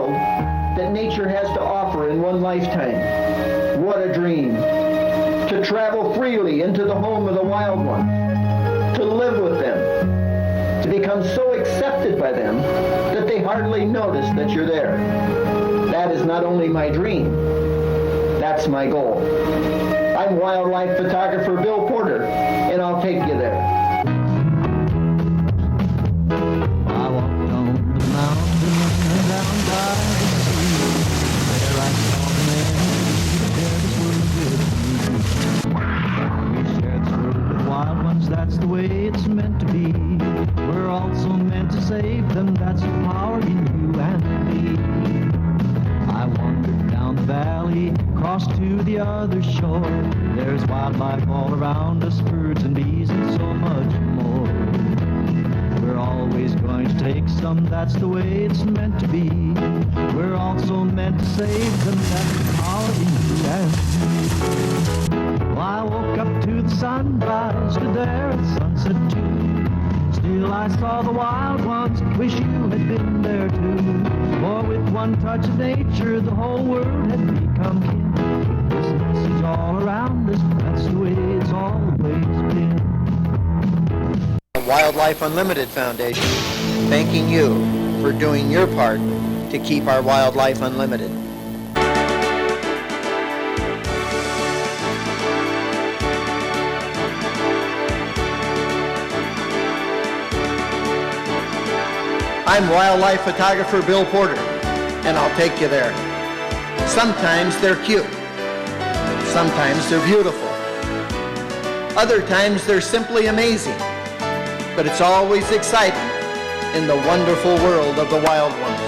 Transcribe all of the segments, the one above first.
world that nature has to offer in one lifetime. What a dream! To travel freely into the home of the wild ones, to live with them, to become so accepted by them that they hardly notice that you're there. That is not only my dream, that's my goal. I'm wildlife photographer Bill Porter, and I'll take you there. I walked on the mountain and down by the sea. There I saw the man who shared this world with me. We shared this world with wild ones, that's the way it's meant to be. We're also meant to save them, that's the power in you and me. I wandered down the valley, crossed to the other shore. There's wildlife all around us, birds and bees and so much more. We're always going to take some, that's the way it's meant to be. We're also meant to save them, that's the power in you and me. Well, I woke up to the sunrise, stood there at sunset too. Still I saw the wild ones, wish you had been there too. For with one touch of nature, the whole world had become kin. This message all around us, that's the way it's always been. Wildlife Unlimited Foundation, thanking you for doing your part to keep our wildlife unlimited. I'm wildlife photographer Bill Porter, and I'll take you there. Sometimes they're cute. Sometimes they're beautiful. Other times they're simply amazing. But it's always exciting in the wonderful world of the wild ones.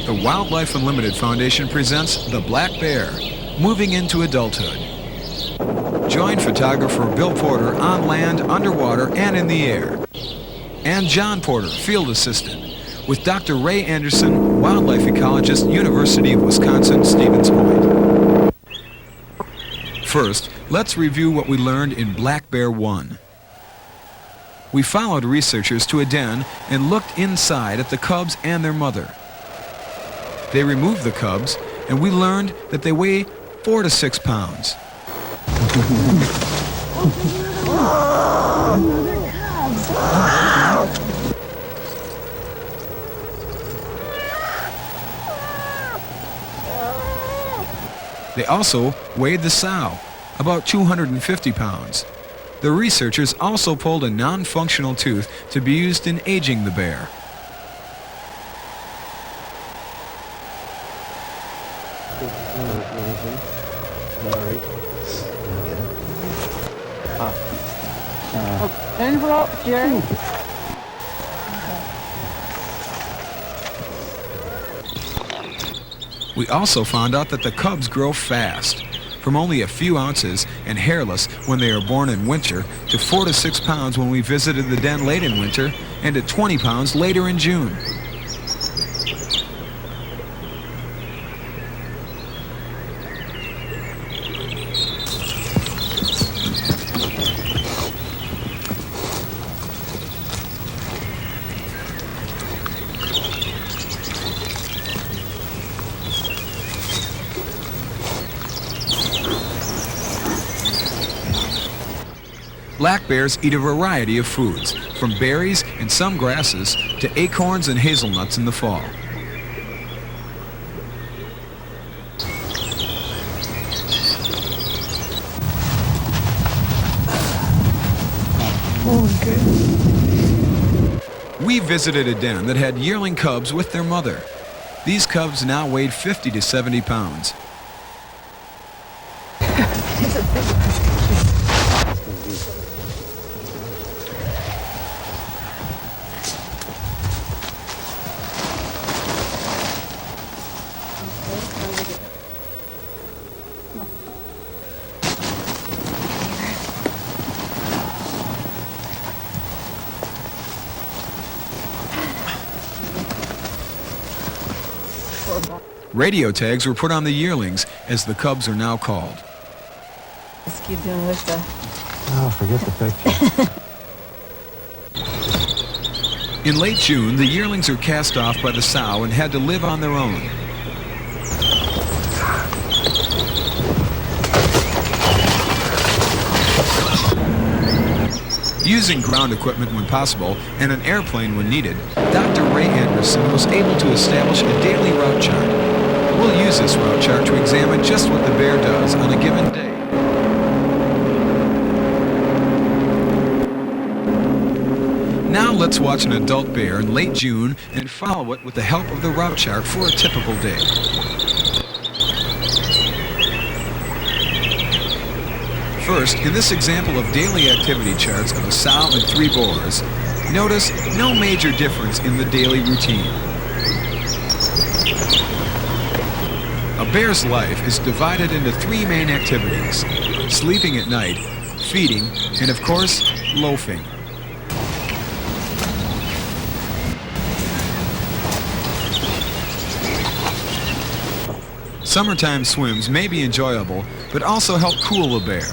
The Wildlife Unlimited Foundation presents The Black Bear, Moving into Adulthood. Join photographer Bill Porter on land, underwater, and in the air. And John Porter, field assistant, with Dr. Ray Anderson, wildlife ecologist, University of Wisconsin-Stevens Point. First, let's review what we learned in Black Bear 1. We followed researchers to a den and looked inside at the cubs and their mother. They removed the cubs, and we learned that they weigh 4 to 6 pounds. They also weighed the sow, about 250 pounds. The researchers also pulled a non-functional tooth to be used in aging the bear. Envelope, Jerry. We also found out that the cubs grow fast, from only a few ounces and hairless when they are born in winter to 4 to 6 pounds when we visited the den late in winter and to 20 pounds later in June. Black bears eat a variety of foods, from berries and some grasses to acorns and hazelnuts in the fall. We visited a den that had yearling cubs with their mother. These cubs now weighed 50 to 70 pounds. Radio tags were put on the yearlings, as the cubs are now called. Just keep doing with the... Oh, forget the picture. In late June, the yearlings are cast off by the sow and had to live on their own. Using ground equipment when possible and an airplane when needed, Dr. Ray Anderson was able to establish a daily route chart. We'll use this route chart to examine just what the bear does on a given day. Now let's watch an adult bear in late June and follow it with the help of the route chart for a typical day. First, in this example of daily activity charts of a sow and 3 boars, notice no major difference in the daily routine. A bear's life is divided into 3 main activities: sleeping at night, feeding, and of course, loafing. Summertime swims may be enjoyable, but also help cool a bear.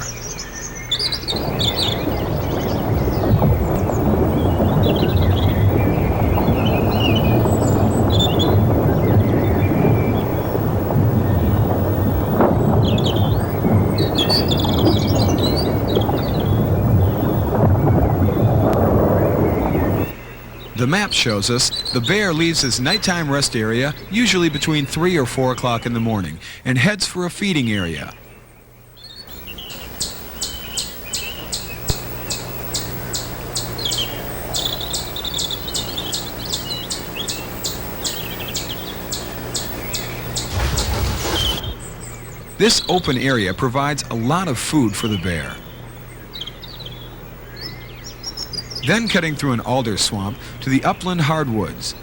The map shows us the bear leaves his nighttime rest area usually between 3 or 4 o'clock in the morning and heads for a feeding area. This open area provides a lot of food for the bear. Then cutting through an alder swamp to the upland hardwoods.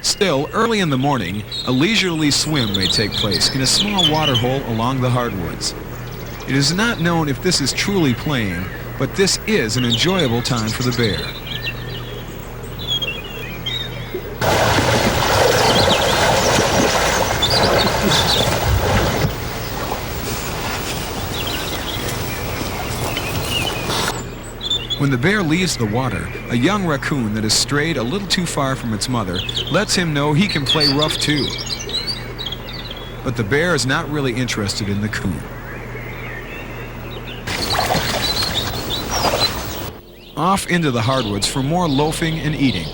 Still, early in the morning, a leisurely swim may take place in a small water hole along the hardwoods. It is not known if this is truly playing, but this is an enjoyable time for the bear. When the bear leaves the water, a young raccoon that has strayed a little too far from its mother lets him know he can play rough too. But the bear is not really interested in the coon. Off into the hardwoods for more loafing and eating.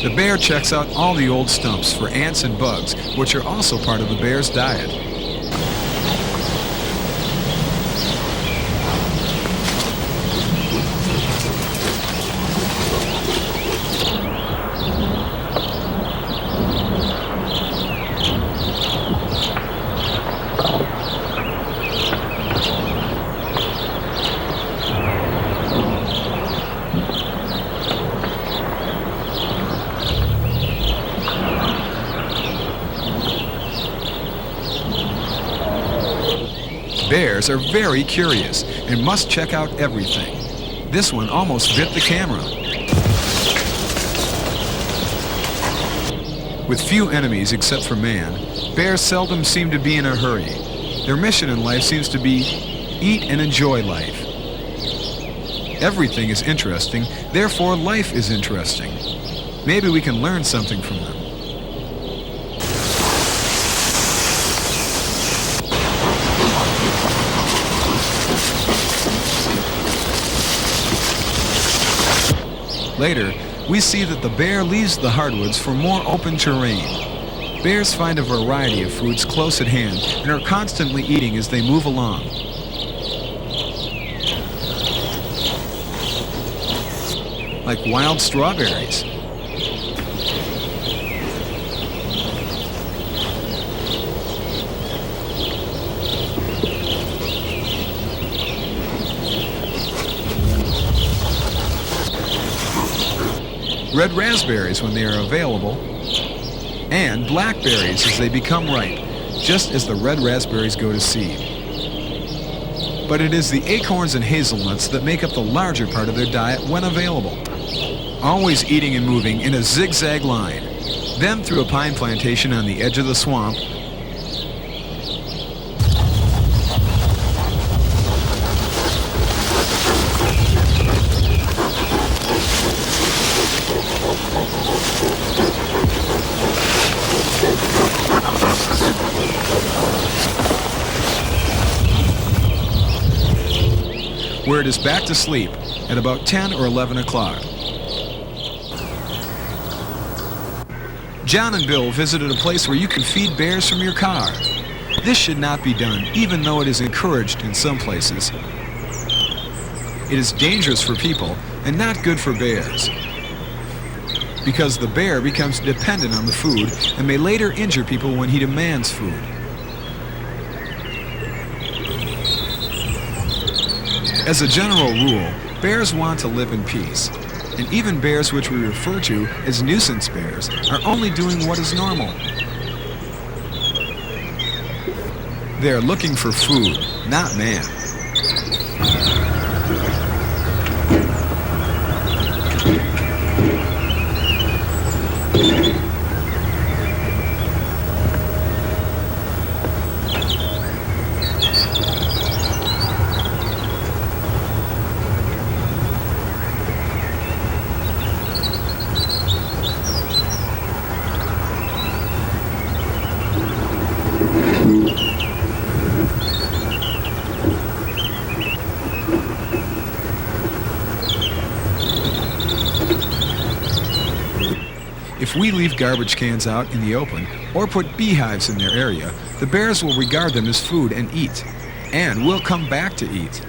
The bear checks out all the old stumps for ants and bugs, which are also part of the bear's diet. Bears are very curious and must check out everything. This one almost bit the camera. With few enemies except for man, bears seldom seem to be in a hurry. Their mission in life seems to be eat and enjoy life. Everything is interesting, therefore life is interesting. Maybe we can learn something from them. Later, we see that the bear leaves the hardwoods for more open terrain. Bears find a variety of foods close at hand and are constantly eating as they move along. Like wild strawberries. Red raspberries when they are available, and blackberries as they become ripe, just as the red raspberries go to seed. But it is the acorns and hazelnuts that make up the larger part of their diet when available. Always eating and moving in a zigzag line, then through a pine plantation on the edge of the swamp, where it is back to sleep at about 10 or 11 o'clock. John and Bill visited a place where you can feed bears from your car. This should not be done, even though it is encouraged in some places. It is dangerous for people and not good for bears, because the bear becomes dependent on the food and may later injure people when he demands food. As a general rule, bears want to live in peace, and even bears which we refer to as nuisance bears are only doing what is normal. They are looking for food, not man. If we leave garbage cans out in the open or put beehives in their area, the bears will regard them as food and eat, and will come back to eat.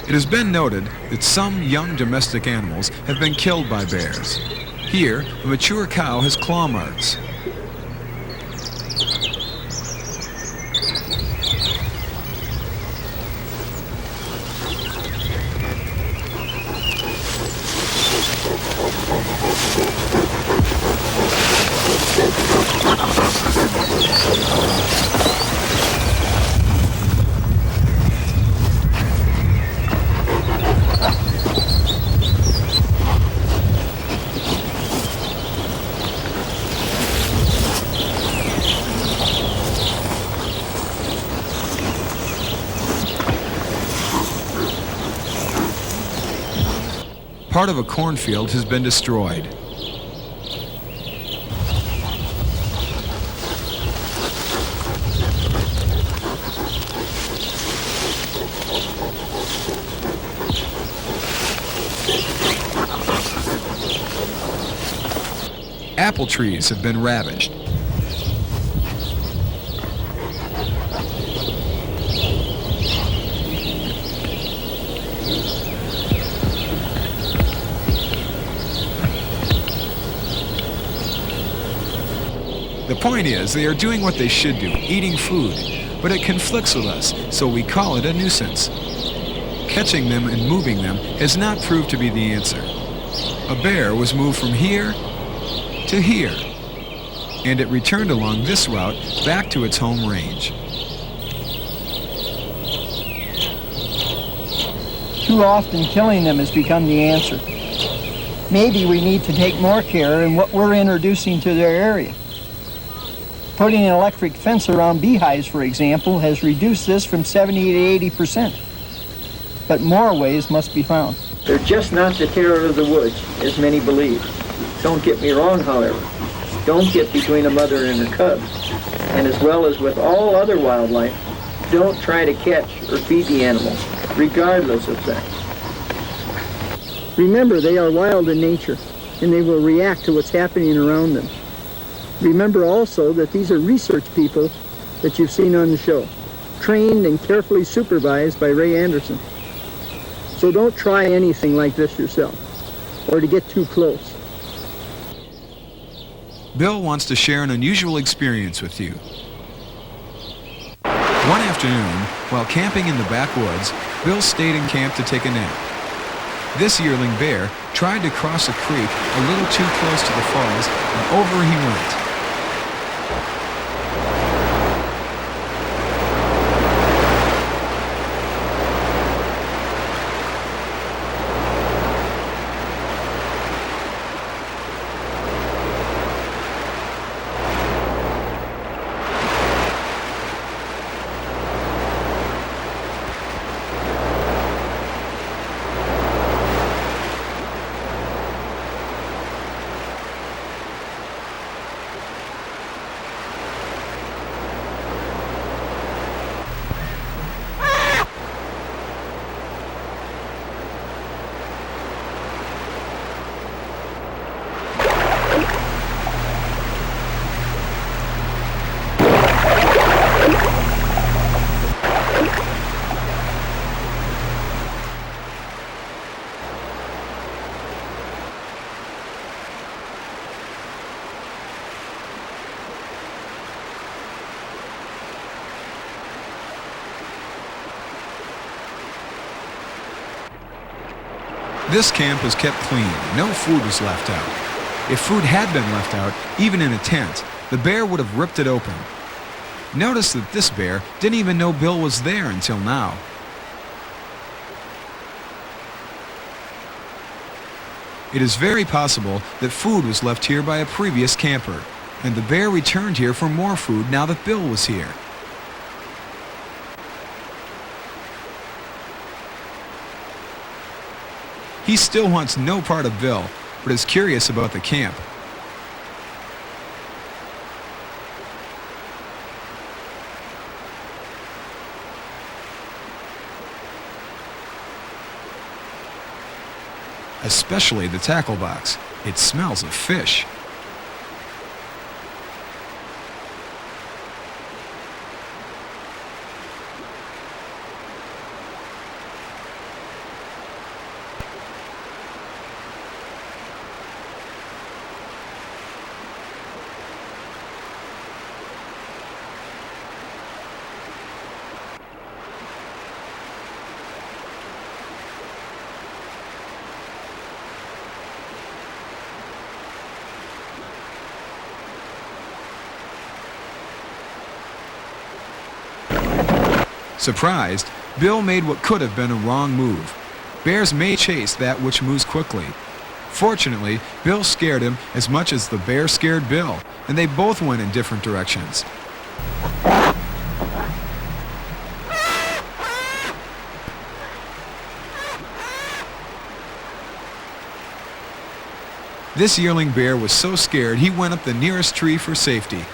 It has been noted that some young domestic animals have been killed by bears. Here, a mature cow has claw marks. Part of a cornfield has been destroyed. Apple trees have been ravaged. The point is, they are doing what they should do, eating food, but it conflicts with us, so we call it a nuisance. Catching them and moving them has not proved to be the answer. A bear was moved from here to here, and it returned along this route back to its home range. Too often killing them has become the answer. Maybe we need to take more care in what we're introducing to their area. Putting an electric fence around beehives, for example, has reduced this from 70 to 80%. But more ways must be found. They're just not the terror of the woods, as many believe. Don't get me wrong, however. Don't get between a mother and her cubs. And as well as with all other wildlife, don't try to catch or feed the animal, regardless of sex. Remember, they are wild in nature, and they will react to what's happening around them. Remember also that these are research people that you've seen on the show, trained and carefully supervised by Ray Anderson. So don't try anything like this yourself, or to get too close. Bill wants to share an unusual experience with you. One afternoon, while camping in the backwoods, Bill stayed in camp to take a nap. This yearling bear tried to cross a creek a little too close to the falls, and over he went. This camp was kept clean. No food was left out. If food had been left out, even in a tent, the bear would have ripped it open. Notice that this bear didn't even know Bill was there until now. It is very possible that food was left here by a previous camper, and the bear returned here for more food now that Bill was here. He still wants no part of Bill, but is curious about the camp. Especially the tackle box. It smells of fish. Surprised, Bill made what could have been a wrong move. Bears may chase that which moves quickly. Fortunately, Bill scared him as much as the bear scared Bill, and they both went in different directions. This yearling bear was so scared he went up the nearest tree for safety.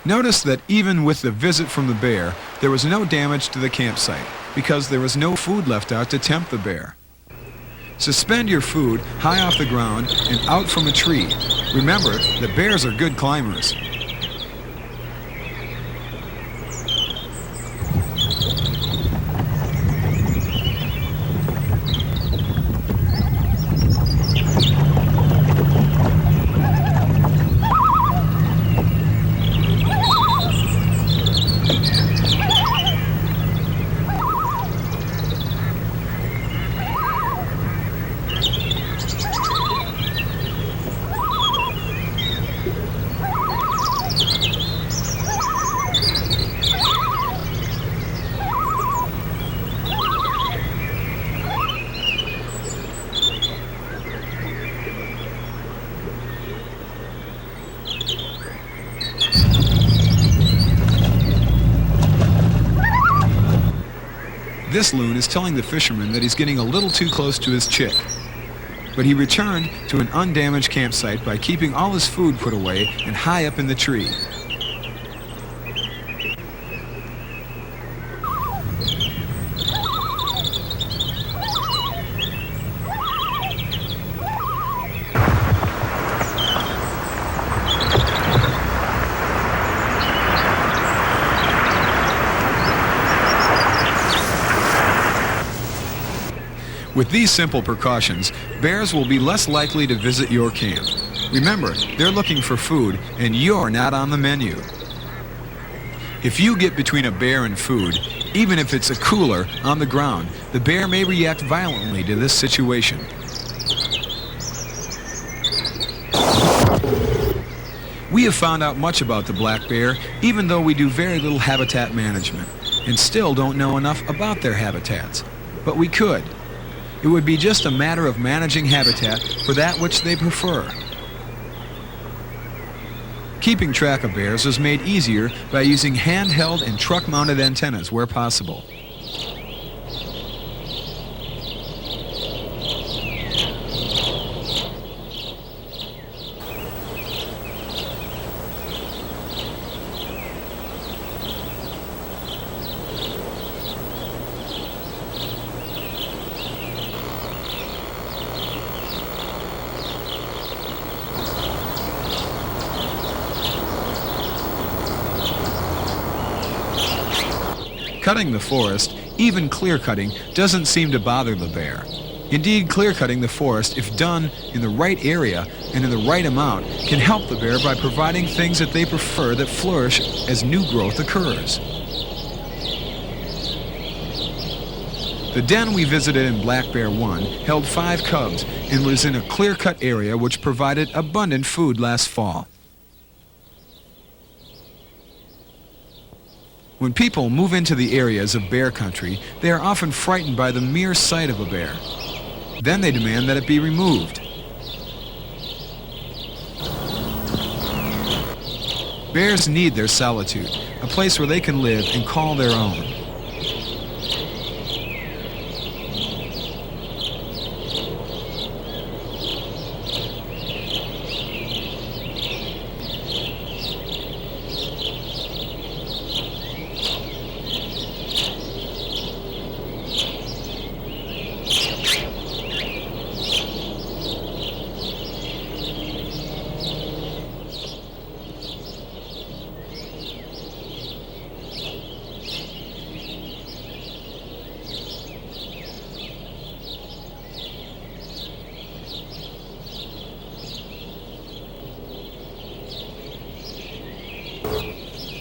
Notice that even with the visit from the bear, there was no damage to the campsite because there was no food left out to tempt the bear. Suspend your food high off the ground and out from a tree. Remember, the bears are good climbers. This loon is telling the fisherman that he's getting a little too close to his chick. But he returned to an undamaged campsite by keeping all his food put away and high up in the tree. With these simple precautions, bears will be less likely to visit your camp. Remember, they're looking for food, and you're not on the menu. If you get between a bear and food, even if it's a cooler on the ground, the bear may react violently to this situation. We have found out much about the black bear, even though we do very little habitat management, and still don't know enough about their habitats. But we could. It would be just a matter of managing habitat for that which they prefer. Keeping track of bears is made easier by using handheld and truck-mounted antennas where possible. Cutting the forest, even clear-cutting, doesn't seem to bother the bear. Indeed, clear-cutting the forest, if done in the right area and in the right amount, can help the bear by providing things that they prefer that flourish as new growth occurs. The den we visited in Black Bear 1 held 5 cubs and was in a clear-cut area which provided abundant food last fall. When people move into the areas of bear country, they are often frightened by the mere sight of a bear. Then they demand that it be removed. Bears need their solitude, a place where they can live and call their own.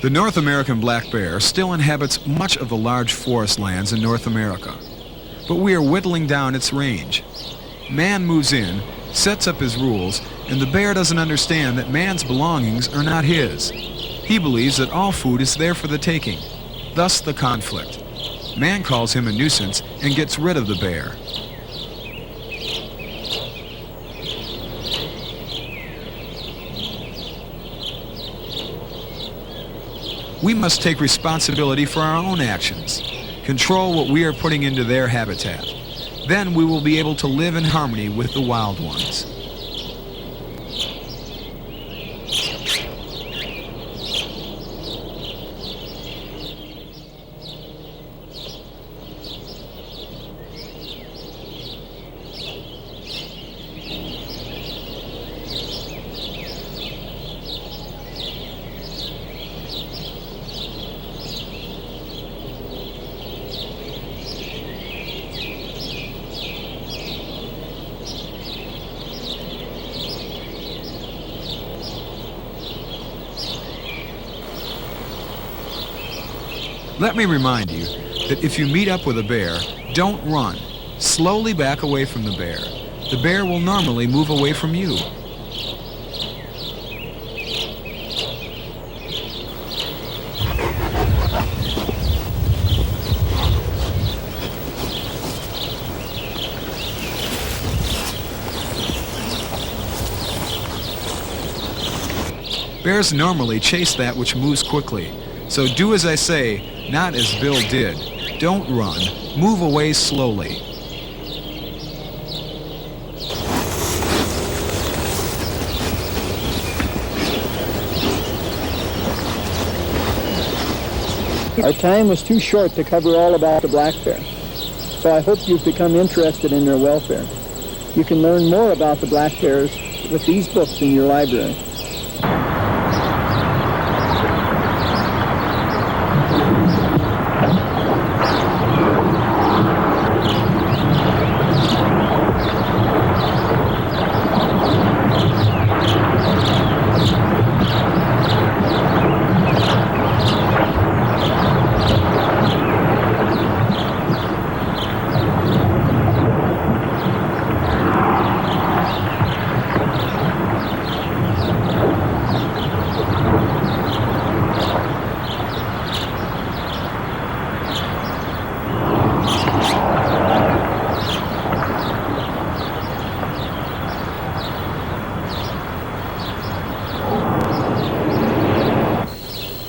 The North American black bear still inhabits much of the large forest lands in North America, but we are whittling down its range. Man moves in, sets up his rules, and the bear doesn't understand that man's belongings are not his. He believes that all food is there for the taking, thus the conflict. Man calls him a nuisance and gets rid of the bear. We must take responsibility for our own actions, control what we are putting into their habitat. Then we will be able to live in harmony with the wild ones. Let me remind you that if you meet up with a bear, don't run. Slowly back away from the bear. The bear will normally move away from you. Bears normally chase that which moves quickly. So do as I say, not as Bill did. Don't run. Move away slowly. Our time was too short to cover all about the black bear, so I hope you've become interested in their welfare. You can learn more about the black bears with these books in your library.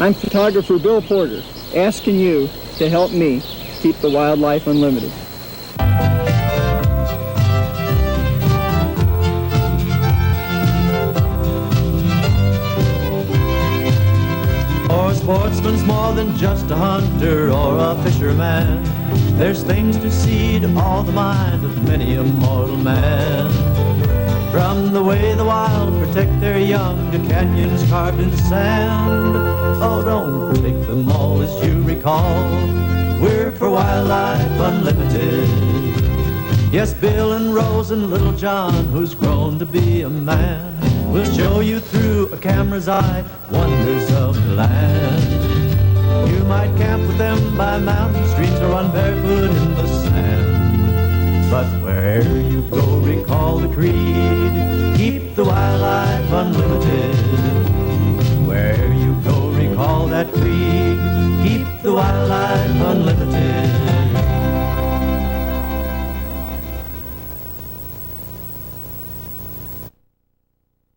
I'm photographer Bill Porter, asking you to help me keep the wildlife unlimited. Or a sportsman's more than just a hunter or a fisherman. There's things to see to all the mind of many a mortal man. From the way the wild protect their young to canyons carved in sand. Oh, don't take them all as you recall. We're for Wildlife Unlimited. Yes, Bill and Rose and little John, who's grown to be a man, will show you through a camera's eye wonders of the land. You might camp with them by mountain streams or run barefoot in the sand. But wherever you go, recall the creed, keep the wildlife unlimited. Wherever you go, recall that creed, keep the wildlife unlimited.